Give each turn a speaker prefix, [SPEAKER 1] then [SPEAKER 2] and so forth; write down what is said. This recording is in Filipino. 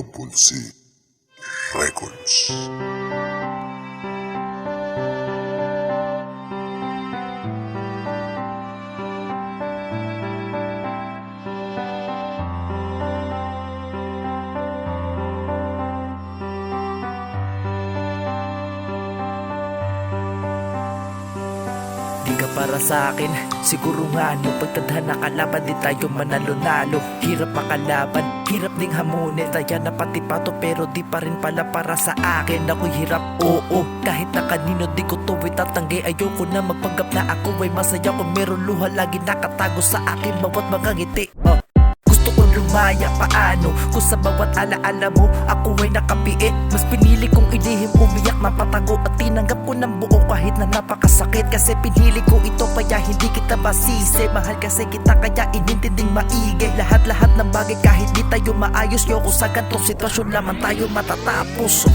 [SPEAKER 1] Double C Records.
[SPEAKER 2] Di ka para sa akin, siguro nga no. Pagtadhana kalaban, di tayo manalo-nalo. Hirap makalaban, hirap ding hamunin. Taya na pati pato pero di pa rin pala para sa akin. Ako'y hirap, oo, kahit na kanino di ko to itatanggi. Ayoko na magpanggap na ako ay masaya. Kung meron luha lagi nakatago sa akin bawat mga ngiti. Gusto kong lumaya, paano? Kung sa bawat alaala mo ako ay nakapiit. Mas pinili kong ilihim, umiyak ng patago. At tinanggap ko ng buo kahit na napakasakit. Kasi pinili ko ito kaya hindi kita masisi. Mahal kasi kita kaya inintinding maigi. Lahat-lahat ng bagay kahit di tayo maayos. Yoko sa gantong sitwasyon lamang tayo matatapos.